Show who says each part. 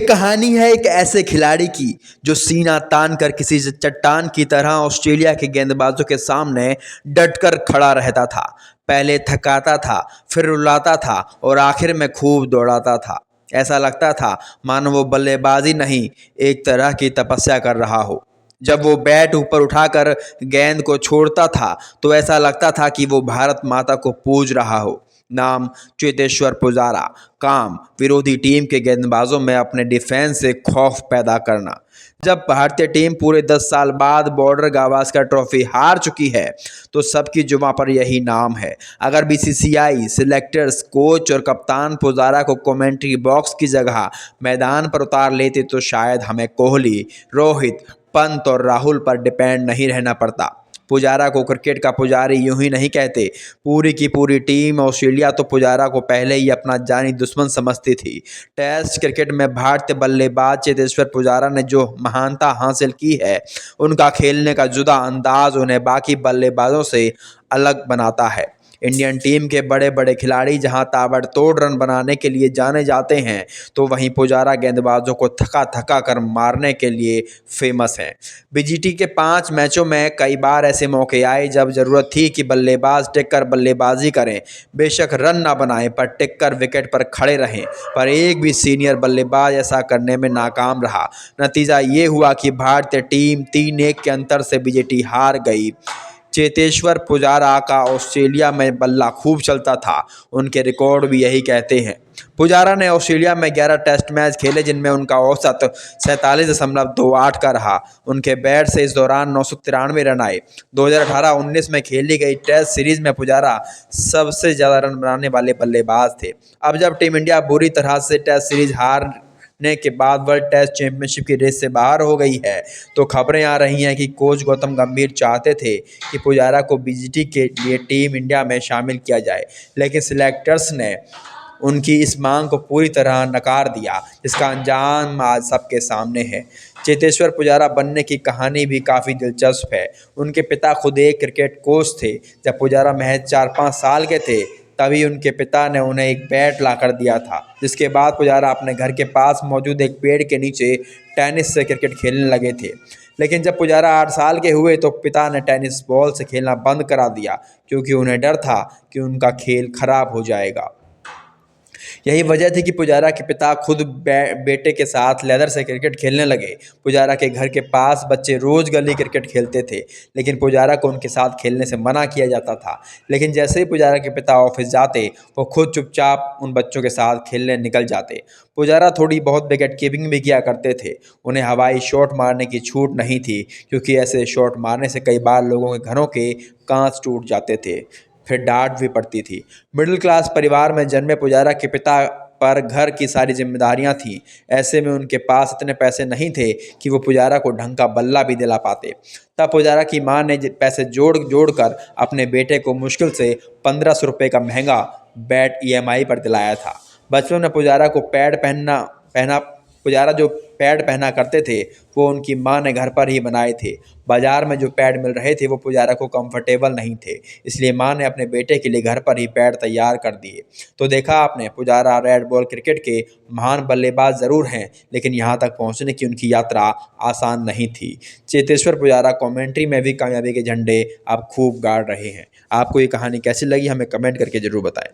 Speaker 1: कहानी है एक ऐसे खिलाड़ी की जो सीना तान कर किसी चट्टान की तरह ऑस्ट्रेलिया के गेंदबाजों के सामने डटकर खड़ा रहता था। पहले थकाता था, फिर रुलाता था और आखिर में खूब दौड़ाता था। ऐसा लगता था मानो वो बल्लेबाजी नहीं, एक तरह की तपस्या कर रहा हो। जब वो बैट ऊपर उठाकर गेंद को छोड़ता था तो ऐसा लगता था कि वो भारत माता को पूज रहा हो। नाम चेतेश्वर पुजारा। काम विरोधी टीम के गेंदबाजों में अपने डिफेंस से खौफ पैदा करना। जब भारतीय टीम पूरे 10 साल बाद बॉर्डर गावस्कर ट्रॉफी हार चुकी है तो सबकी जुबां पर यही नाम है। अगर बीसीसीआई, सिलेक्टर्स, कोच और कप्तान पुजारा को कमेंट्री बॉक्स की जगह मैदान पर उतार लेते तो शायद हमें कोहली, रोहित, पंत और राहुल पर डिपेंड नहीं रहना पड़ता। पुजारा को क्रिकेट का पुजारी यूं ही नहीं कहते। पूरी की पूरी टीम ऑस्ट्रेलिया तो पुजारा को पहले ही अपना जानी दुश्मन समझती थी। टेस्ट क्रिकेट में भारतीय बल्लेबाज चेतेश्वर पुजारा ने जो महानता हासिल की है, उनका खेलने का जुदा अंदाज उन्हें बाकी बल्लेबाजों से अलग बनाता है। इंडियन टीम के बड़े बड़े खिलाड़ी जहां ताबड़तोड़ रन बनाने के लिए जाने जाते हैं, तो वहीं पुजारा गेंदबाजों को थका थका कर मारने के लिए फेमस हैं। बीजीटी के 5 मैचों में कई बार ऐसे मौके आए जब ज़रूरत थी कि बल्लेबाज टिक कर बल्लेबाजी करें। बेशक रन ना बनाएं पर टिक कर विकेट पर खड़े रहें, पर एक भी सीनियर बल्लेबाज ऐसा करने में नाकाम रहा। नतीजा ये हुआ कि भारतीय टीम 3-1 के अंतर से बीजीटी हार गई। चेतेश्वर पुजारा का ऑस्ट्रेलिया में बल्ला खूब चलता था, उनके रिकॉर्ड भी यही कहते हैं। पुजारा ने ऑस्ट्रेलिया में 11 टेस्ट मैच खेले जिनमें उनका औसत 47.28 का रहा। उनके बैट से इस दौरान 993 रन आए। 2018-19 में खेली गई टेस्ट सीरीज में पुजारा सबसे ज़्यादा रन बनाने वाले बल्लेबाज थे। अब जब टीम इंडिया बुरी तरह से टेस्ट सीरीज हारने के बाद वर्ल्ड टेस्ट चैंपियनशिप की रेस से बाहर हो गई है, तो खबरें आ रही हैं कि कोच गौतम गंभीर चाहते थे कि पुजारा को बीजीटी के लिए टीम इंडिया में शामिल किया जाए, लेकिन सिलेक्टर्स ने उनकी इस मांग को पूरी तरह नकार दिया, जिसका अंजाम आज सबके सामने है। चेतेश्वर पुजारा बनने की कहानी भी काफ़ी दिलचस्प है। उनके पिता खुद एक क्रिकेट कोच थे। जब पुजारा महज 4-5 साल के थे तभी उनके पिता ने उन्हें एक बैट ला कर दिया था, जिसके बाद पुजारा अपने घर के पास मौजूद एक पेड़ के नीचे टेनिस से क्रिकेट खेलने लगे थे। लेकिन जब पुजारा 8 साल के हुए तो पिता ने टेनिस बॉल से खेलना बंद करा दिया, क्योंकि उन्हें डर था कि उनका खेल खराब हो जाएगा। यही वजह थी कि पुजारा के पिता खुद बेटे के साथ लेदर से क्रिकेट खेलने लगे। पुजारा के घर के पास बच्चे रोज़ गली क्रिकेट खेलते थे, लेकिन पुजारा को उनके साथ खेलने से मना किया जाता था। लेकिन जैसे ही पुजारा के पिता ऑफिस जाते, वो खुद चुपचाप उन बच्चों के साथ खेलने निकल जाते। पुजारा थोड़ी बहुत विकेट कीपिंग भी किया करते थे। उन्हें हवाई शॉट मारने की छूट नहीं थी, क्योंकि ऐसे शॉट मारने से कई बार लोगों के घरों के कांच टूट जाते थे, फिर डांट भी पड़ती थी। मिडिल क्लास परिवार में जन्मे पुजारा के पिता पर घर की सारी जिम्मेदारियां थीं। ऐसे में उनके पास इतने पैसे नहीं थे कि वो पुजारा को ढंग का बल्ला भी दिला पाते। तब पुजारा की मां ने पैसे जोड़ जोड़ कर अपने बेटे को मुश्किल से 1500 रुपये का महंगा बैट ईएमआई पर दिलाया था। बचपन में पुजारा को पुजारा जो पैड पहना करते थे, वो उनकी मां ने घर पर ही बनाए थे। बाजार में जो पैड मिल रहे थे वो पुजारा को कंफर्टेबल नहीं थे, इसलिए मां ने अपने बेटे के लिए घर पर ही पैड तैयार कर दिए। तो देखा आपने, पुजारा रेड बॉल क्रिकेट के महान बल्लेबाज ज़रूर हैं, लेकिन यहाँ तक पहुँचने की उनकी यात्रा आसान नहीं थी। चेतेश्वर पुजारा कमेंट्री में भी कामयाबी के झंडे अब खूब गाड़ रहे हैं। आपको ये कहानी कैसी लगी हमें कमेंट करके ज़रूर बताएं।